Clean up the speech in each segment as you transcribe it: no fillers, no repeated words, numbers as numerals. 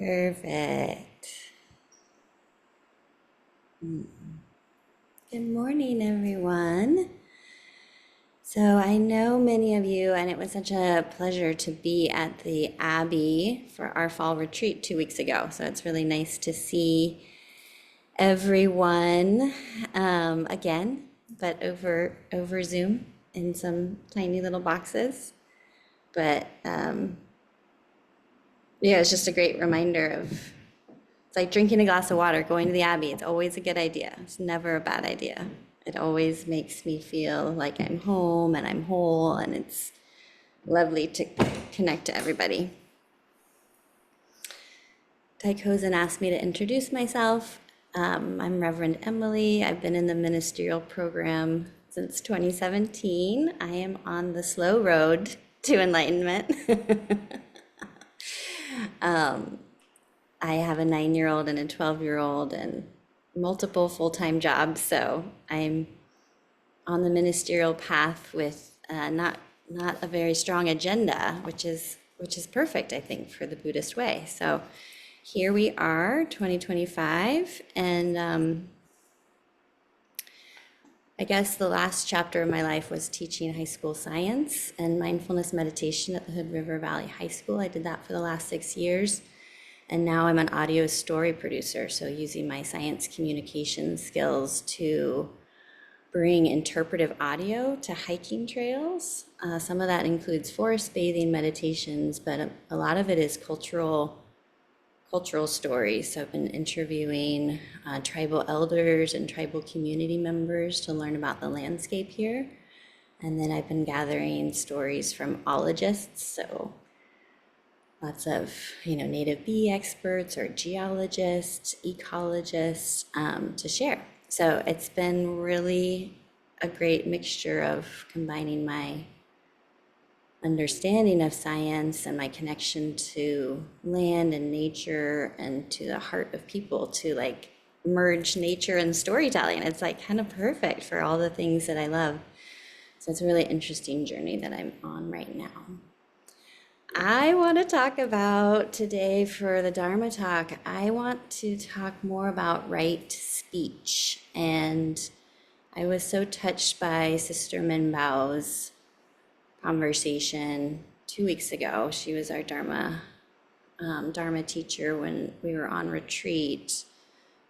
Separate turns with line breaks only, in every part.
Perfect. Good morning, everyone. So I know many of you, and it was such a pleasure to be at the Abbey for our fall retreat 2 weeks ago. So it's really nice to see everyone again, but over Zoom in some tiny little boxes. But yeah, it's just a great reminder of it's like drinking a glass of water, going to the Abbey. It's always a good idea. It's never a bad idea. It always makes me feel like I'm home and I'm whole, and it's lovely to connect to everybody. Ty Kozen asked me to introduce myself. I'm Reverend Emily. I've been in the ministerial program since 2017. I am on the slow road to enlightenment. I have a 9-year-old and a 12-year-old and multiple full-time jobs, so I'm on the ministerial path with not a very strong agenda, which is perfect, I think, for the Buddhist way. So here we are, 2025, and I guess the last chapter of my life was teaching high school science and mindfulness meditation at the Hood River Valley High School. I did that for the last 6 years. And now I'm an audio story producer, so using my science communication skills to bring interpretive audio to hiking trails. Some of that includes forest bathing meditations, but a lot of it is cultural stories. So I've been interviewing tribal elders and tribal community members to learn about the landscape here. And then I've been gathering stories from ologists, so lots of, native bee experts or geologists, ecologists to share. So it's been really a great mixture of combining my understanding of science and my connection to land and nature and to the heart of people to like merge nature and storytelling. It's like kind of perfect for all the things that I love. So it's a really interesting journey that I'm on right now. I want to talk about today for the Dharma talk, I want to talk more about right speech. And I was so touched by Sister Minbao's conversation 2 weeks ago. She was our Dharma teacher when we were on retreat,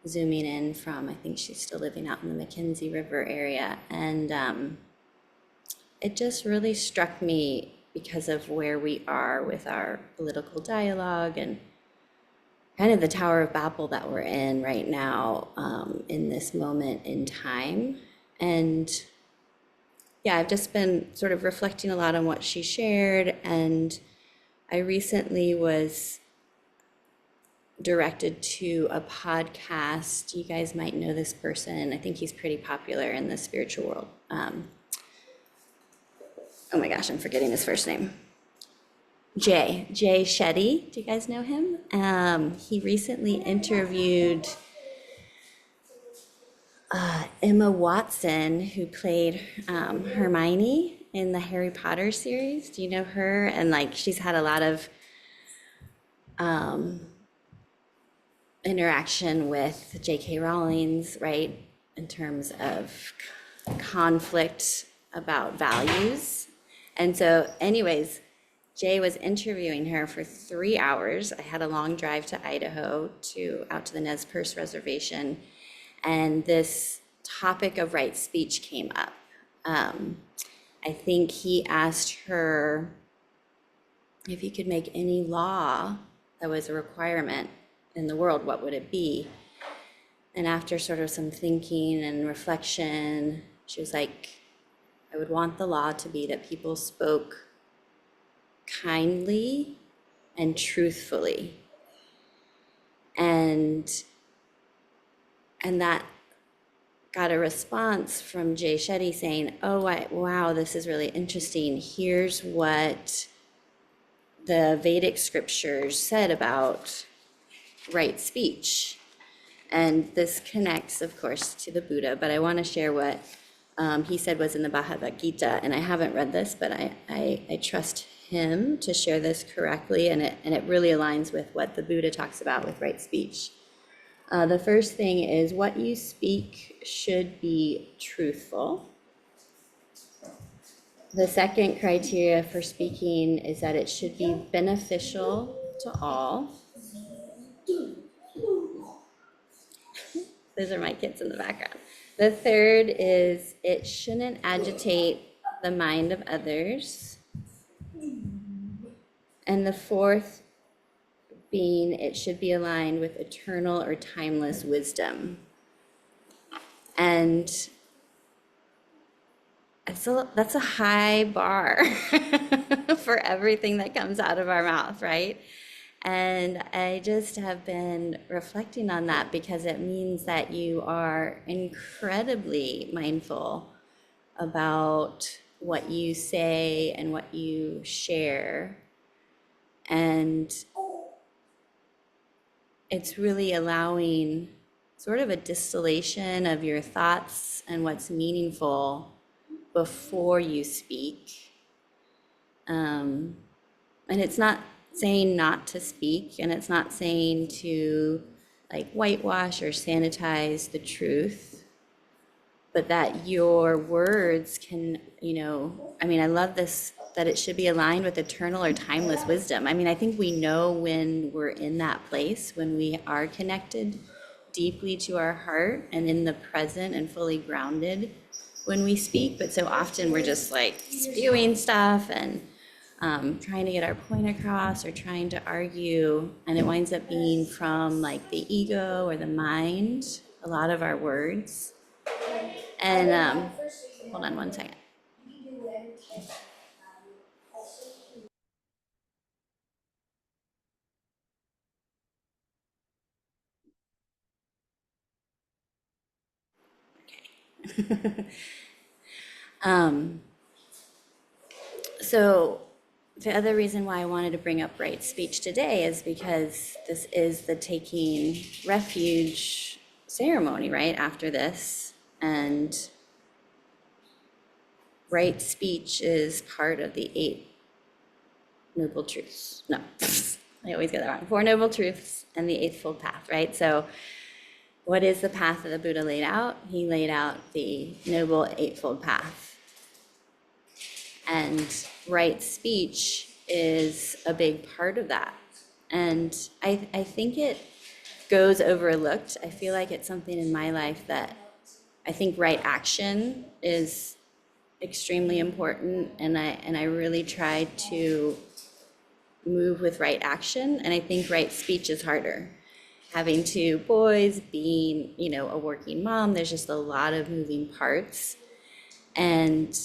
zooming in from, I think she's still living out in the Mackenzie River area. And it just really struck me because of where we are with our political dialogue and kind of the Tower of Babel that we're in right now in this moment in time. And yeah, I've just been sort of reflecting a lot on what she shared. And I recently was directed to a podcast. You guys might know this person. I think he's pretty popular in the spiritual world. Oh my gosh, I'm forgetting his first name. Jay Shetty. Do you guys know him? He recently interviewed Emma Watson, who played Hermione in the Harry Potter series. Do you know her? And like she's had a lot of interaction with J.K. Rowling's, right, in terms of conflict about values. And so anyways, Jay was interviewing her for 3 hours. I had a long drive to Idaho out to the Nez Perce Reservation, and this topic of right speech came up. I think he asked her if you could make any law that was a requirement in the world, what would it be? And after sort of some thinking and reflection, she was like, I would want the law to be that people spoke kindly and truthfully. And that got a response from Jay Shetty saying, oh, wow, this is really interesting. Here's what the Vedic scriptures said about right speech. And this connects, of course, to the Buddha, but I want to share what he said was in the Bhagavad Gita. And I haven't read this, but I trust him to share this correctly, and it really aligns with what the Buddha talks about with right speech. The first thing is what you speak should be truthful. The second criteria for speaking is that it should be beneficial to all. Those are my kids in the background. The third is it shouldn't agitate the mind of others. And the fourth being it should be aligned with eternal or timeless wisdom. And that's a high bar for everything that comes out of our mouth, right? And I just have been reflecting on that because it means that you are incredibly mindful about what you say and what you share. And it's really allowing sort of a distillation of your thoughts and what's meaningful before you speak. And it's not saying not to speak, and it's not saying to like whitewash or sanitize the truth, but that your words can, I love this, that it should be aligned with eternal or timeless wisdom. I think we know when we're in that place, when we are connected deeply to our heart and in the present and fully grounded when we speak, but so often we're just like spewing stuff and trying to get our point across or trying to argue, and it winds up being from like the ego or the mind, a lot of our words. And hold on one second. So the other reason why I wanted to bring up right speech today is because this is the taking refuge ceremony, right, after this. And right speech is part of the Eight Noble Truths. No, I always get that wrong. Four Noble Truths and the Eightfold Path, right? So what is the path that the Buddha laid out? He laid out the Noble Eightfold Path. And right speech is a big part of that. And I think it goes overlooked. I feel like it's something in my life that I think right action is extremely important. And I really try to move with right action. And I think right speech is harder. Having two boys, being, a working mom, there's just a lot of moving parts. And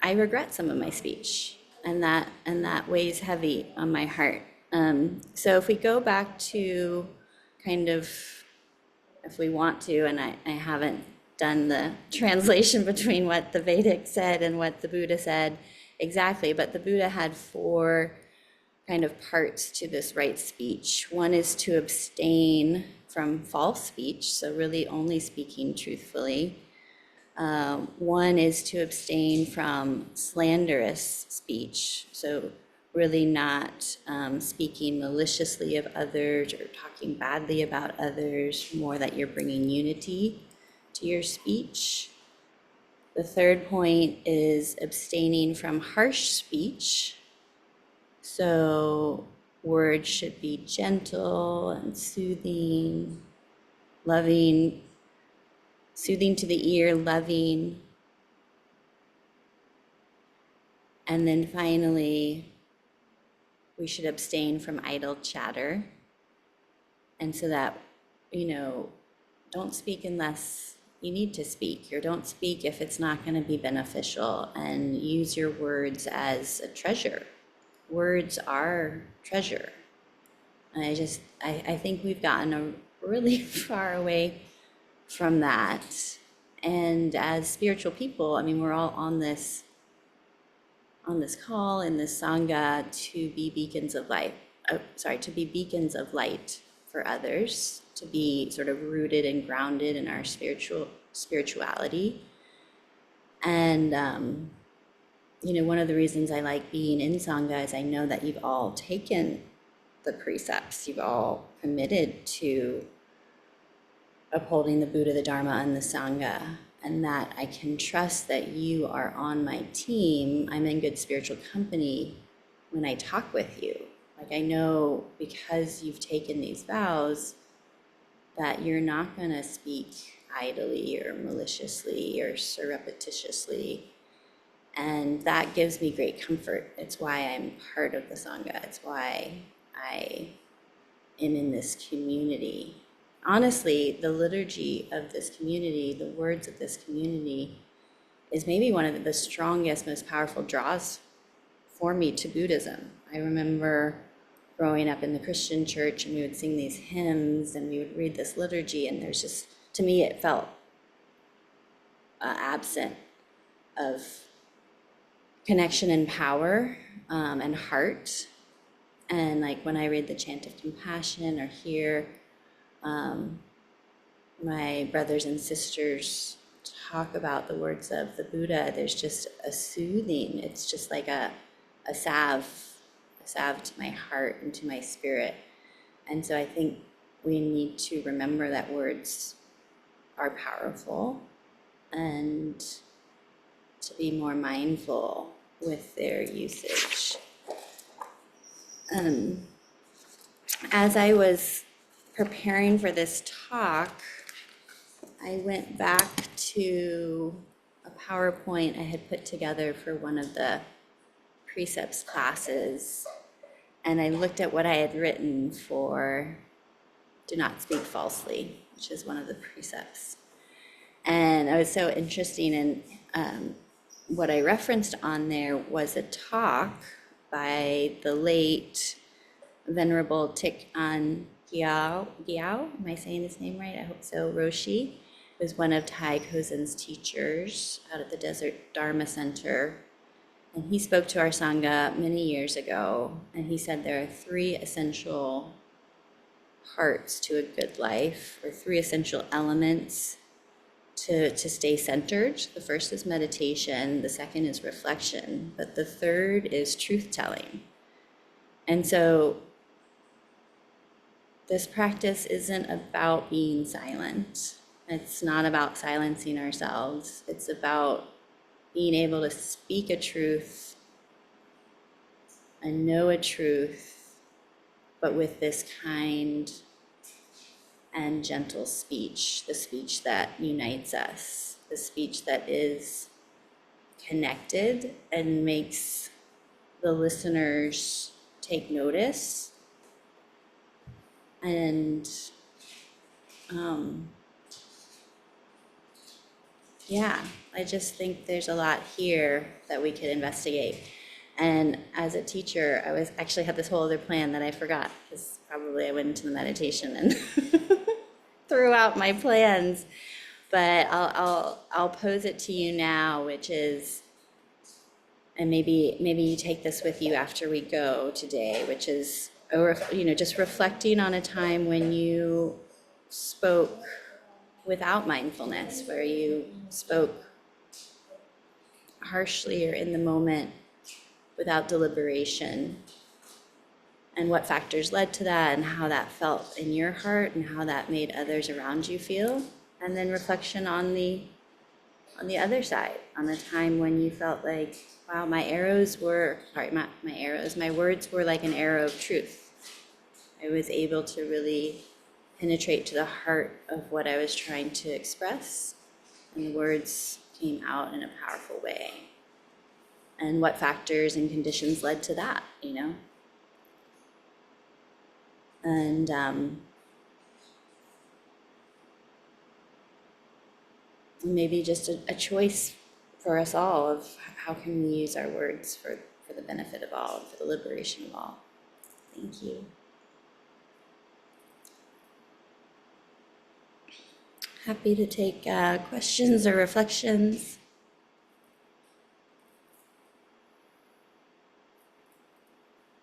I regret some of my speech, and that weighs heavy on my heart. So if we go back to kind of, if we want to, and I haven't done the translation between what the Vedic said and what the Buddha said exactly, but the Buddha had four kind of parts to this right speech. One is to abstain from false speech, so really only speaking truthfully. One is to abstain from slanderous speech, so really not speaking maliciously of others or talking badly about others, more that you're bringing unity to your speech. The third point is abstaining from harsh speech. So words should be gentle and soothing, loving, soothing to the ear, loving. And then finally, we should abstain from idle chatter. And so that, don't speak unless you need to speak, or don't speak if it's not going to be beneficial, and use your words as a treasure. Words are treasure. And I think we've gotten really far away from that. And as spiritual people, we're all on this call in this Sangha to be beacons of light, to be beacons of light for others, to be sort of rooted and grounded in our spirituality. And one of the reasons I like being in Sangha is I know that you've all taken the precepts, you've all committed to upholding the Buddha, the Dharma, and the Sangha, and that I can trust that you are on my team. I'm in good spiritual company when I talk with you. Like, I know because you've taken these vows that you're not going to speak idly or maliciously or surreptitiously. And that gives me great comfort. It's why I'm part of the Sangha. It's why I am in this community. Honestly, the liturgy of this community, the words of this community, is maybe one of the strongest, most powerful draws for me to Buddhism. I remember growing up in the Christian church, and we would sing these hymns and we would read this liturgy, and there's just, to me, it felt absent of connection and power and heart. And like when I read the chant of compassion or hear my brothers and sisters talk about the words of the Buddha, there's just a soothing. It's just like a salve to my heart and to my spirit. And so I think we need to remember that words are powerful and to be more mindful with their usage. As I was preparing for this talk, I went back to a PowerPoint I had put together for one of the precepts classes, and I looked at what I had written for do not speak falsely, which is one of the precepts. And it was so interesting, and what I referenced on there was a talk by the late Venerable Thich An Gyao. Am I saying his name right? I hope so. Roshi was one of Thai Kozen's teachers out at the Desert Dharma Center. And he spoke to our Sangha many years ago, and he said there are 3 essential parts to a good life, or 3 essential elements to stay centered. The first is meditation, the second is reflection, but the third is truth-telling. And so this practice isn't about being silent. It's not about silencing ourselves. It's about being able to speak a truth and know a truth, but with this kind and gentle speech, the speech that unites us, the speech that is connected and makes the listeners take notice. And yeah, I just think there's a lot here that we could investigate. And as a teacher, I was actually had this whole other plan that I forgot, because probably I went into the meditation and threw out my plans. But I'll pose it to you now, which is, and maybe you take this with you after we go today, which is, just reflecting on a time when you spoke without mindfulness, where you spoke harshly or in the moment without deliberation, and what factors led to that, and how that felt in your heart, and how that made others around you feel. And then reflection on the other side, on the time when you felt like, wow, my words were like an arrow of truth. I was able to really penetrate to the heart of what I was trying to express, and the words came out in a powerful way. And what factors and conditions led to that, And maybe just a choice for us all of how can we use our words for the benefit of all, for the liberation of all. Thank you. Happy to take questions or reflections.